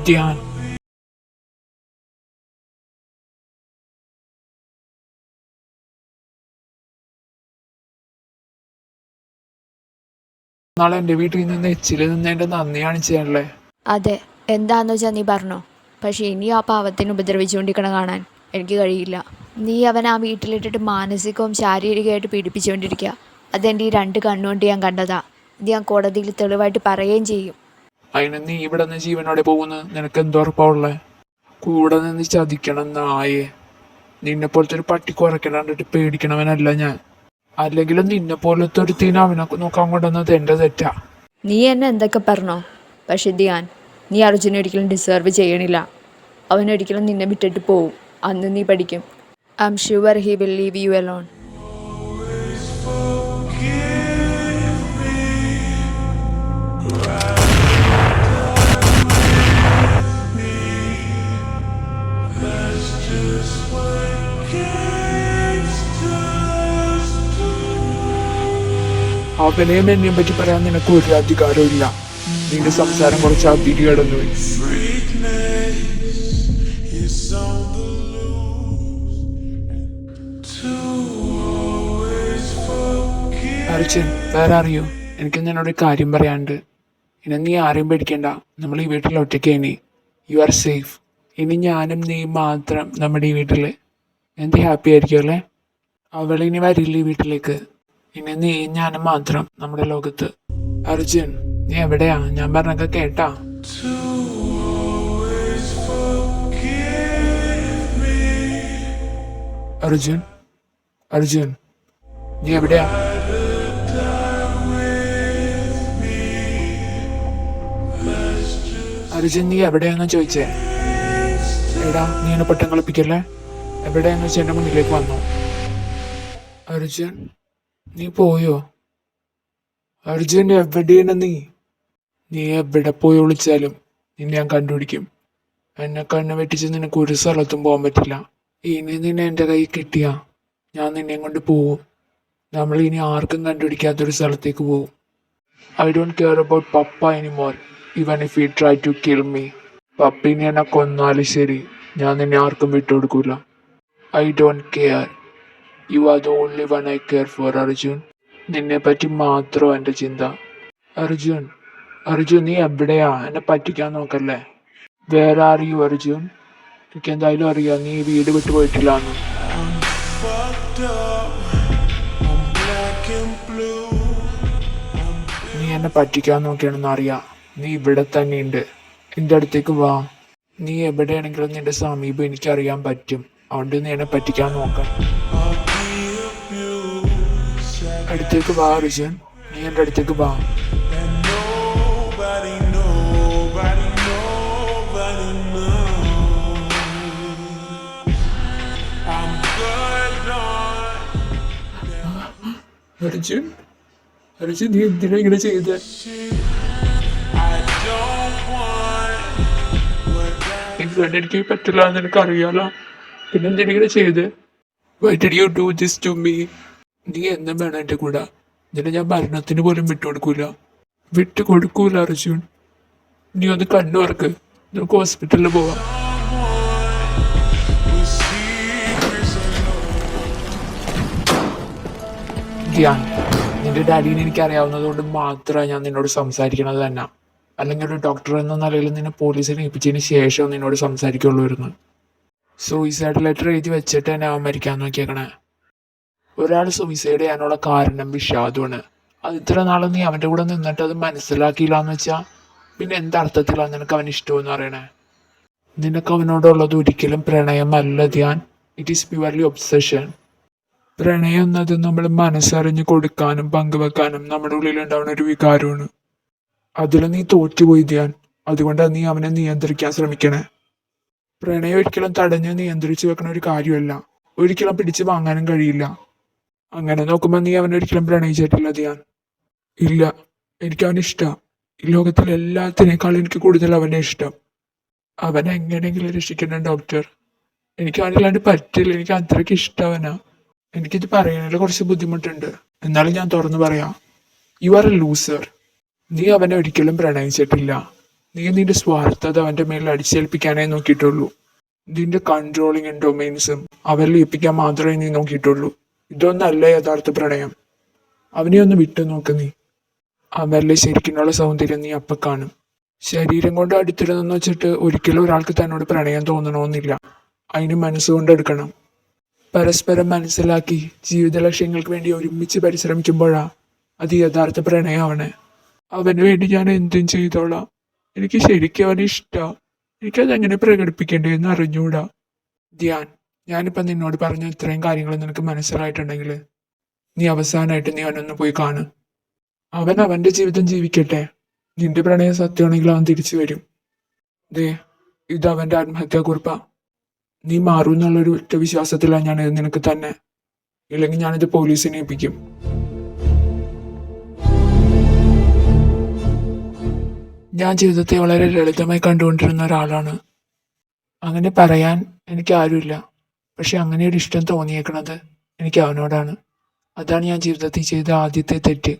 ധ്യാൻ. നാളെ എന്റെ വീട്ടിൽ നിന്ന് എച്ചില് നിന്നതിന്റെ നന്ദി കാണിച്ചല്ലേ? അതെ, എന്താന്ന് വെച്ചാൽ നീ പറഞ്ഞോ. പക്ഷെ ഇനി ആ പാവത്തിന് ഉപദ്രവിച്ചുകൊണ്ടിരിക്കണം കാണാൻ എനിക്ക് കഴിയില്ല. നീ അവൻ ആ വീട്ടിലിട്ടിട്ട് മാനസികവും ശാരീരികമായിട്ട് പീഡിപ്പിച്ചുകൊണ്ടിരിക്കുക. അതെൻ്റെ ഈ 2 കണ്ണുകൊണ്ട് ഞാൻ കണ്ടതാ. ഇത് ഞാൻ കോടതിയിൽ തെളിവായിട്ട് പറയുകയും ചെയ്യും. അതിന് നീ ഇവിടെ നിന്ന് ജീവനോടെ പോകുന്നു നിനക്ക് എന്തുറപ്പാവുള്ളേ? കൂടെ നിന്ന് ചതിക്കണം നായേ. നിന്നെ പോലത്തെ ഒരു പട്ടി കുറയ്ക്കണ്ടിട്ട് പേടിക്കണവനല്ല ഞാൻ. അല്ലെങ്കിലും നിന്നെ പോലത്തെ ഒരു തീന അവനെ നോക്കാൻ കൊണ്ടുവന്നത് എന്റെ തെറ്റാ. നീ എന്നെ എന്തൊക്കെ പറഞ്ഞോ, പക്ഷെ ധ്യാൻ, നീ അർജുനെ ഒരിക്കലും ഡിസേർവ് ചെയ്യണില്ല. അവനൊരിക്കലും നിന്നെ വിട്ടിട്ട് പോവും. അന്ന് നീ പഠിക്കും. I am sure he will leave U alone. അവനെയും എന്നെയും പറ്റി പറയാൻ നിനക്ക് ഒരു അധികാരവും ഇല്ല. നിന്റെ സംസാരം കുറച്ച് അതിരി കടന്നു. അർജുൻ, വേറെ അറിയോ, എനിക്ക് നിന്നോട് കാര്യം പറയാണ്ട്. ഇനി നീ ആരെയും പേടിക്കണ്ട. നമ്മൾ ഈ വീട്ടിൽ ഒറ്റയ്ക്കേനി. You are safe. ഇനി ഞാനും നീ മാത്രം നമ്മുടെ ഈ വീട്ടില്. എന്ത് ഹാപ്പി ആയിരിക്കും അല്ലേ? അവളിനി വരില്ല ഈ വീട്ടിലേക്ക്. ഇനി നീ ഞാനും മാത്രം നമ്മുടെ ലോകത്ത്. അർജുൻ, നീ എവിടെയാ? ഞാൻ പറഞ്ഞൊക്കെ കേട്ടാ? അർജുൻ, അർജുൻ, നീ എവിടെയാ? അർജുൻ, നീ എവിടെയാന്നാ ചോദിച്ചേ? എടാ, നീ എന്നെ പൊട്ടം കളിപ്പിക്കല്ലേ? എവിടെയാന്ന് വെച്ചാൽ എന്റെ മുന്നിലേക്ക് വന്നു. അർജുൻ, നീ പോയോ? അർജുൻ, എവിടെയാണ് നീ? നീ എവിടെ പോയി വിളിച്ചാലും നിന്നെ ഞാൻ കണ്ടുപിടിക്കും. എന്നെ കണ്ണ് വെട്ടിച്ച് നിനക്ക് ഒരു സ്ഥലത്തും പോകാൻ പറ്റില്ല. ഇനി നിന്നെ എൻ്റെ കയ്യിൽ കിട്ടിയാ ഞാൻ നിന്നെയും കൊണ്ട് പോവും. നമ്മൾ ഇനി ആർക്കും കണ്ടുപിടിക്കാത്തൊരു സ്ഥലത്തേക്ക് പോവും. I don't care about papa anymore, even if he try to kill me. പപ്പിനെ എന്നെ കൊന്നാലും ശരി, ഞാൻ നിന്നെ ആർക്കും വിട്ടുകൊടുക്കൂല. I don't care. You are the only one I care for Arjun. നിന്നെ പറ്റി മാത്രം എൻ്റെ ചിന്ത. അർജുൻ, അർജുൻ, നീ എവിടെയാ? എന്നെ പറ്റിക്കാൻ നോക്കല്ലേ. വേറെ അറിയൂ അർജുൻ? എനിക്ക് എന്തായാലും അറിയാം നീ വീട് വിട്ടു പോയിട്ടില്ലാന്ന്. നീ എന്നെ പറ്റിക്കാൻ നോക്കിയാണെന്ന് അറിയാം. നീ ഇവിടെ തന്നെ ഉണ്ട്. എൻ്റെ അടുത്തേക്ക് വാ. നീ എവിടെയാണെങ്കിലും നിന്റെ സമീപം എനിക്കറിയാൻ പറ്റും. അതുകൊണ്ട് നീ എന്നെ പറ്റിക്കാൻ നോക്കാം. അടുത്തേക്ക് വാ അർജുൻ, നീ എൻ്റെ അടുത്തേക്ക് വാ. അർജുൻ, അർജുൻ, നീ എന്തിനാ ഇങ്ങനെ ചെയ്തേ? എനിക്ക് പറ്റില്ല എന്ന് എനിക്ക് അറിയാലോ. പിന്നെ എന്തിനാ ഇങ്ങനെ ചെയ്തേ? Why did you do this to me? നീ എന്നും വേണം എൻ്റെ കൂടെ. നിന്നെ ഞാൻ മരണത്തിന് പോലും വിട്ടുകൊടുക്കൂല അർജുൻ. നീ ഒന്ന് കണ്ണു തുറക്ക്, നമുക്ക് ഹോസ്പിറ്റലിൽ പോവാം. ധ്യാൻ, നിന്റെ ഡാഡീനെ എനിക്ക് അറിയാവുന്നതുകൊണ്ട് മാത്രമാണ് ഞാൻ നിന്നോട് സംസാരിക്കണത് തന്നെ. അല്ലെങ്കിൽ ഒരു ഡോക്ടർ എന്ന നിലയിൽ നിന്നെ പോലീസിനെ ഏൽപ്പിച്ചതിന് ശേഷം നിന്നോട് സംസാരിക്കുള്ളൂ. സൂയിസൈഡ് ലെറ്റർ എഴുതി വെച്ചിട്ട് തന്നെ അവൻ മരിക്കാൻ നോക്കിയേക്കണേ. ഒരാൾ സൂയിസൈഡ് ചെയ്യാനുള്ള കാരണം വിഷാദമാണ്. അത് ഇത്ര നാളും നീ അവൻ്റെ കൂടെ നിന്നിട്ട് അത് മനസ്സിലാക്കിയില്ല എന്ന് വെച്ചാൽ പിന്നെ എന്തർത്ഥത്തിലാണ് നിനക്ക് അവൻ ഇഷ്ടമെന്ന് പറയണേ? നിനക്ക് അവനോടുള്ളത് ഒരിക്കലും പ്രണയമല്ല Dhyan. It is purely obsession. പ്രണയം എന്നത് നമ്മൾ മനസ്സറിഞ്ഞ് കൊടുക്കാനും പങ്കുവെക്കാനും നമ്മുടെ ഉള്ളിലുണ്ടാവുന്ന ഒരു വികാരമാണ്. അതിൽ നീ തോറ്റുപോയി ധ്യാൻ. അതുകൊണ്ടാണ് നീ അവനെ നിയന്ത്രിക്കാൻ ശ്രമിക്കണേ. പ്രണയം ഒരിക്കലും തടഞ്ഞ് നിയന്ത്രിച്ചു വെക്കണ ഒരു കാര്യമല്ല. ഒരിക്കലും പിടിച്ചു വാങ്ങാനും കഴിയില്ല. അങ്ങനെ നോക്കുമ്പോൾ നീ അവനൊരിക്കലും പ്രണയിച്ചിട്ടില്ല ധ്യാൻ. ഇല്ല, എനിക്ക് അവനെ ഇഷ്ടം. ഈ ലോകത്തിൽ എല്ലാത്തിനേക്കാളും എനിക്ക് കൂടുതൽ അവനെ ഇഷ്ടം. അവനെ എങ്ങനെയെങ്കിലും രക്ഷിക്കണം ഡോക്ടർ. എനിക്ക് അവനില്ലാണ്ട് പറ്റില്ല. എനിക്ക് അത്രയ്ക്ക് ഇഷ്ടം അവനാ. എനിക്കിത് പറയാനുള്ള കുറച്ച് ബുദ്ധിമുട്ടുണ്ട്, എന്നാലും ഞാൻ തുറന്നു പറയാം. You are A loser. നീ അവനെ ഒരിക്കലും പ്രണയിച്ചിട്ടില്ല. നീ നിന്റെ സ്വാർത്ഥത അവന്റെ മേലിൽ അടിച്ചേൽപ്പിക്കാനേ നോക്കിയിട്ടുള്ളൂ. നിന്റെ കൺട്രോളിങ്ങും ഡൊമൈൻസും അവരിൽ ഏൽപ്പിക്കാൻ മാത്രമേ നീ നോക്കിയിട്ടുള്ളൂ. ഇതൊന്നല്ല യഥാർത്ഥ പ്രണയം. അവനെ ഒന്ന് വിട്ടു നോക്ക് നീ. അവരിലെ ശരിക്കുള്ള സൗന്ദര്യം നീ അപ്പൊ കാണും. ശരീരം കൊണ്ട് അടുത്തിരുന്നെന്ന് വെച്ചിട്ട് ഒരിക്കലും ഒരാൾക്ക് തന്നോട് പ്രണയം തോന്നണമെന്നില്ല. അതിന് മനസ്സുകൊണ്ട് എടുക്കണം. പരസ്പരം മനസ്സിലാക്കി ജീവിത ലക്ഷ്യങ്ങൾക്ക് വേണ്ടി ഒരുമിച്ച് പരിശ്രമിക്കുമ്പോഴാ അത് യഥാർത്ഥ പ്രണയമാണ്. അവന് വേണ്ടി ഞാൻ എന്തും ചെയ്തോളാം. എനിക്ക് ശരിക്കും അവനെ ഇഷ്ടമാണ്. എനിക്കതെങ്ങനെ പ്രകടിപ്പിക്കേണ്ടതെന്ന് അറിഞ്ഞൂടാ. ധ്യാൻ, ഞാനിപ്പം നിന്നോട് പറഞ്ഞ ഇത്രയും കാര്യങ്ങൾ നിനക്ക് മനസ്സിലായിട്ടുണ്ടെങ്കിൽ നീ അവസാനമായിട്ട് നീ അവനൊന്ന് പോയി കാണ്. അവൻ അവന്റെ ജീവിതം ജീവിക്കട്ടെ. നിന്റെ പ്രണയം സത്യമാണെങ്കിൽ അവൻ തിരിച്ചു വരും. ദേ, ഇത് അവന്റെ ആത്മഹത്യാക്കുറിപ്പാ. നീ മാറും എന്നുള്ളൊരു ഒറ്റ വിശ്വാസത്തിലാണ് ഞാനിത് നിനക്ക് തന്നെ. ഇല്ലെങ്കിൽ ഞാനിത് പോലീസിനെ ഏൽപ്പിക്കും. ഞാൻ ജീവിതത്തെ വളരെ ലളിതമായി കണ്ടുകൊണ്ടിരുന്ന ഒരാളാണ്. അങ്ങനെ പറയാൻ എനിക്ക് ആരുമില്ല. പക്ഷെ അങ്ങനെ ഒരു ഇഷ്ടം തോന്നിയേക്കണത് എനിക്ക് അവനോടാണ്. അതാണ് ഞാൻ ജീവിതത്തിൽ ചെയ്ത ആദ്യത്തെ തെറ്റ്.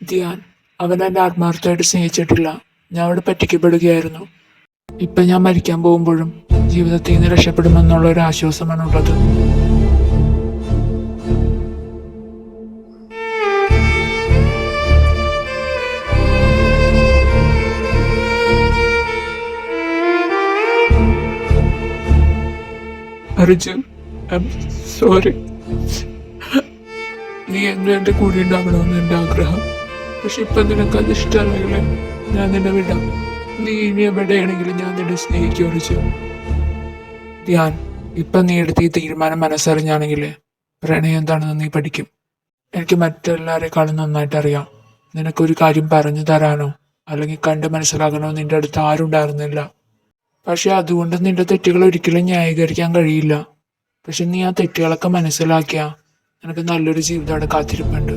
ധ്യാൻ, അവൻ എന്നെ ആത്മാർത്ഥമായിട്ട് സ്നേഹിച്ചിട്ടില്ല. ഞാൻ അവിടെ പറ്റിക്കപ്പെടുകയായിരുന്നു. ഇപ്പം ഞാൻ മരിക്കാൻ പോകുമ്പോഴും ജീവിതത്തിൽ നിന്ന് രക്ഷപ്പെടുമെന്നുള്ള ഒരു ആശ്വാസമാണുള്ളത്. Arjun, I'm sorry. നീ എന്നും എൻ്റെ കൂടെ ഉണ്ടാകണമെന്ന് എൻ്റെ ആഗ്രഹം. പക്ഷെ ഇപ്പം നിനക്കത് ഇഷ്ടമല്ലെങ്കിൽ ഞാൻ നിന്നെ വിടാം. നീ ഇനി എവിടെയാണെങ്കിലും ഞാൻ നിന്നെ സ്നേഹിക്കും അർജുൻ. ധ്യാൻ, ഇപ്പം നീ എടുത്ത ഈ തീരുമാനം മനസ്സറിഞ്ഞാണെങ്കിൽ പ്രണയം എന്താണെന്ന് നീ പഠിക്കും. എനിക്ക് മറ്റെല്ലാവരെക്കാളും നന്നായിട്ട് അറിയാം. നിനക്കൊരു കാര്യം പറഞ്ഞു തരാനോ അല്ലെങ്കിൽ കണ്ട് മനസ്സിലാക്കണോ നിന്റെ അടുത്ത് ആരും ഉണ്ടായിരുന്നില്ല. പക്ഷെ അതുകൊണ്ട് നിന്റെ തെറ്റുകൾ ഒരിക്കലും ന്യായീകരിക്കാൻ കഴിയില്ല. പക്ഷെ നീ ആ തെറ്റുകളൊക്കെ മനസ്സിലാക്കിയ നിനക്ക് നല്ലൊരു ജീവിതം അവിടെ കാത്തിരിപ്പുണ്ട്.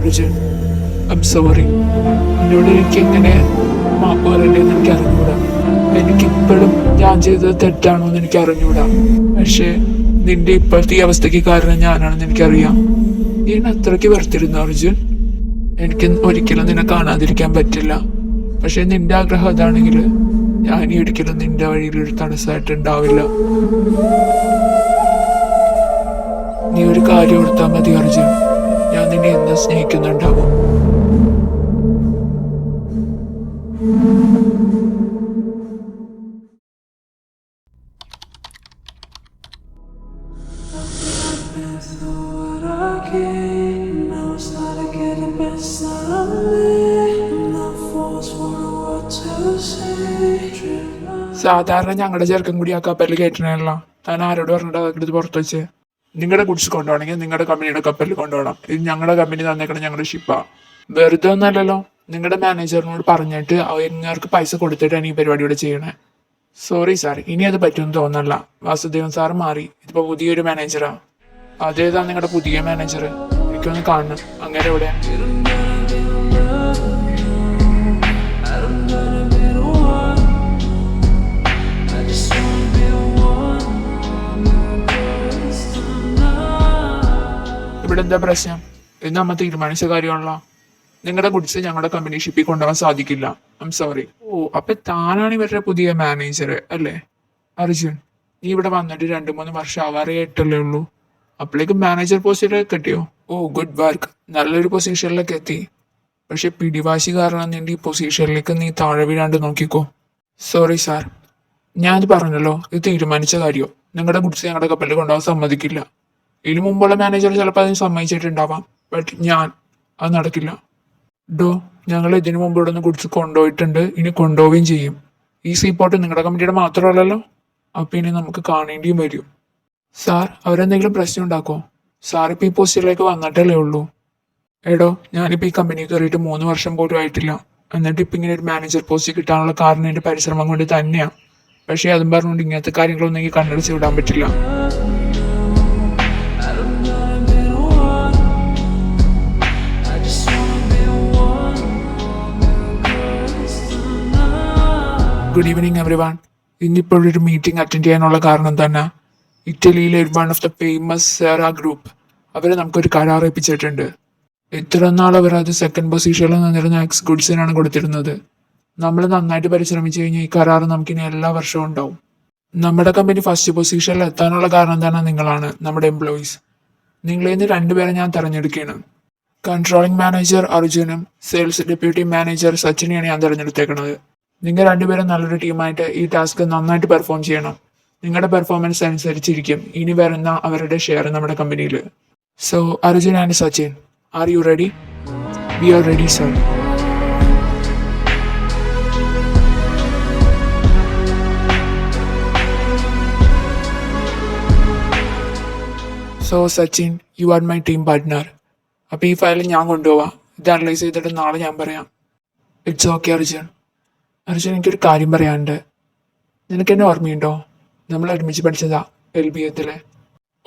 I am sorry. എന്നോട് എനിക്ക് എങ്ങനെ മാപ്പ് പറയേണ്ടതെന്ന് എനിക്ക് അറിഞ്ഞൂടാ. എനിക്കിപ്പോഴും ഞാൻ ചെയ്തത് തെറ്റാണോ എന്ന് എനിക്ക് അറിഞ്ഞൂടാ. പക്ഷെ നിന്റെ ഇപ്പോഴത്തെ ഈ അവസ്ഥയ്ക്ക് കാരണം ഞാനാണെന്ന് എനിക്കറിയാം. നീ എന്നെ അത്രയ്ക്ക് വെറുത്തിരുന്നു അർജുൻ. എനിക്ക് ഒരിക്കലും നിന്നെ കാണാതിരിക്കാൻ പറ്റില്ല. പക്ഷെ നിന്റെ ആഗ്രഹം അതാണെങ്കിൽ ഞാൻ ഒരിക്കലും നിന്റെ വഴിയിൽ ഒരു തടസ്സമായിട്ട് ഉണ്ടാവില്ല. നീ ഒരു കാര്യം ഓർത്താൽ മതി അർജുൻ, ഞാൻ നിന്നെ എന്നും സ്നേഹിക്കുന്നുണ്ടാവും. സാധാരണ ഞങ്ങളുടെ ചെറുക്കം കൂടി ആ കപ്പലിൽ കയറ്റണല്ലോ. താൻ ആരോട് പറഞ്ഞിട്ട് അതൊക്കെ എടുത്ത് പുറത്ത് വെച്ച് നിങ്ങളുടെ കുടിച്ച് കൊണ്ടുപോകണമെങ്കിൽ നിങ്ങളുടെ കമ്പനിയുടെ കപ്പലിൽ കൊണ്ടുപോകണം. ഇത് ഞങ്ങളുടെ കമ്പനി തന്നേക്കണം, ഞങ്ങളുടെ ഷിപ്പാ. വെറുതെ ഒന്നല്ലല്ലോ. നിങ്ങളുടെ മാനേജറിനോട് പറഞ്ഞിട്ട് അവർക്ക് പൈസ കൊടുത്തിട്ടാണ് ഈ പരിപാടി ഇവിടെ ചെയ്യണേ. സോറി സാർ, ഇനി അത് പറ്റുമെന്ന് തോന്നല്ല. വാസുദേവൻ സാർ മാറി. ഇതിപ്പോ പുതിയൊരു മാനേജറാ. അതേതാ നിങ്ങളുടെ പുതിയ മാനേജർ? എനിക്കൊന്ന് കാണണം. അങ്ങനെ എവിടെയാ? ഇവിടെ എന്താ പ്രശ്നം? ഇത് നമ്മ തീരുമാനിച്ച കാര്യമാണല്ലോ. നിങ്ങളുടെ ഗുഡ്സ് ഞങ്ങളുടെ കമ്പനി ഷിപ്പിൽ കൊണ്ടുപോകാൻ സാധിക്കില്ല. I am sorry. ഓ, അപ്പൊ താനാണ് ഇവരുടെ പുതിയ മാനേജർ അല്ലേ? അർജുൻ, നീ ഇവിടെ വന്നിട്ട് 2-3 വർഷം ആവാറായിട്ടല്ലേ ഉള്ളൂ. അപ്പോഴേക്കും മാനേജർ പോസ്റ്റിലേക്ക് എത്തിയോ? ഓ, ഗുഡ് വർക്ക്. നല്ലൊരു പൊസിഷനിലേക്ക് എത്തി. പക്ഷെ പിടിവാശി കാരണം നിന്റെ ഈ പൊസിഷനിലേക്ക് നീ താഴെ വീഴാണ്ട് നോക്കിക്കോ. സോറി സാർ, ഞാനത് പറഞ്ഞല്ലോ, ഇത് തീരുമാനിച്ച കാര്യം. നിങ്ങളുടെ ഗുഡ്സ് ഞങ്ങളുടെ കപ്പലിൽ കൊണ്ടുപോകാൻ സമ്മതിക്കില്ല. ഇതിനു മുമ്പുള്ള മാനേജർ ചിലപ്പോൾ അതിന് സമ്മതിച്ചിട്ടുണ്ടാവാം. ബട്ട് അത് നടക്കില്ല. ഞങ്ങൾ ഇതിനു മുമ്പ് ഇവിടെ നിന്ന് ഗുഡ്സ് കൊണ്ടുപോയിട്ടുണ്ട്, ഇനി കൊണ്ടുപോവുകയും ചെയ്യും. ഈ സീപോർട്ട് നിങ്ങളുടെ കമ്പനിയുടെ മാത്രമല്ലല്ലോ. അപ്പം ഇനി നമുക്ക് കാണേണ്ടിയും വരും. സാർ, അവരെന്തെങ്കിലും പ്രശ്നം ഉണ്ടാക്കോ? സാർ ഇപ്പം ഈ പോസ്റ്റിലേക്ക് വന്നിട്ടല്ലേ ഉള്ളൂ. ഞാനിപ്പോൾ ഈ കമ്പനി കയറിയിട്ട് 3 വർഷം പോലും ആയിട്ടില്ല. എന്നിട്ട് ഇപ്പം ഇങ്ങനെ ഒരു മാനേജർ പോസ്റ്റ് കിട്ടാനുള്ള കാരണം എൻ്റെ പരിശ്രമം കൊണ്ട് തന്നെയാണ്. പക്ഷേ അതും പറഞ്ഞുകൊണ്ട് ഇങ്ങനത്തെ കാര്യങ്ങളൊന്നും എനിക്ക് കണ്ണടച്ച് വിടാൻ പറ്റില്ല. Good evening everyone. ഇന്നിപ്പോഴൊരു മീറ്റിംഗ് അറ്റൻഡ് ചെയ്യാനുള്ള കാരണം തന്നെ ഇറ്റലിയിലെ one of the famous Sera group അവർ നമുക്കൊരു കരാർ ഏൽപ്പിച്ചിട്ടുണ്ട്. ഇത്ര നാൾ അവർ അത് സെക്കൻഡ് പൊസിഷനിൽ നിന്നിരുന്ന എക്സ് ഗുഡ്സിനാണ് കൊടുത്തിരുന്നത്. നമ്മൾ നന്നായിട്ട് പരിശ്രമിച്ചു കഴിഞ്ഞാൽ ഈ കരാർ നമുക്കിനി എല്ലാ വർഷവും ഉണ്ടാവും. നമ്മുടെ കമ്പനി ഫസ്റ്റ് പൊസിഷനിൽ എത്താനുള്ള കാരണം തന്നെ നിങ്ങളാണ്, നമ്മുടെ എംപ്ലോയീസ്. നിങ്ങളിൽ നിന്ന് 2 പേരെ ഞാൻ തിരഞ്ഞെടുക്കുകയാണ്. കൺട്രോളിംഗ് മാനേജർ അർജുനും സെയിൽസ് ഡെപ്യൂട്ടി മാനേജർ സച്ചിനെയാണ് ഞാൻ തിരഞ്ഞെടുത്തേക്കുന്നത്. നിങ്ങൾ 2 പേരും നല്ലൊരു ടീമായിട്ട് ഈ ടാസ്ക് നന്നായിട്ട് പെർഫോം ചെയ്യണം. നിങ്ങളുടെ പെർഫോമൻസ് അനുസരിച്ചിരിക്കും ഇനി വരുന്ന അവരുടെ ഷെയർ നമ്മുടെ കമ്പനിയിൽ. So Arjun and Sachin, are you ready? We are ready sir. So Sachin, you are my team partner. അപ്പോൾ ഈ ഫയൽ ഞാൻ കൊണ്ടുപോവാം. ഇത് അനലൈസ് ചെയ്തിട്ട് നാളെ ഞാൻ പറയാം. It's okay Arjun. അർജുൻ, എനിക്കൊരു കാര്യം പറയാനുണ്ട്. നിനക്ക് എന്നെ ഓർമ്മയുണ്ടോ? നമ്മൾ ഒരുമിച്ച് പഠിച്ചതാ LBA.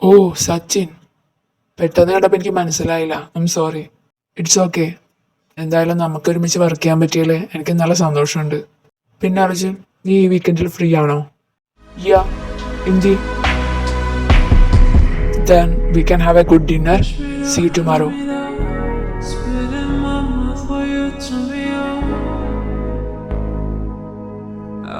ഓ സച്ചിൻ, പെട്ടെന്ന് കണ്ടപ്പോൾ എനിക്ക് മനസ്സിലായില്ല. I'm sorry. It's okay. എന്തായാലും നമുക്ക് ഒരുമിച്ച് വർക്ക് ചെയ്യാൻ പറ്റിയാൽ എനിക്ക് നല്ല സന്തോഷമുണ്ട്. പിന്നെ അർജുൻ, നീ ഈ വീക്കെൻഡിൽ ഫ്രീ ആണോ? യാ, India. Then we can have a good dinner. See you tomorrow. Spitting my mouth for you to me.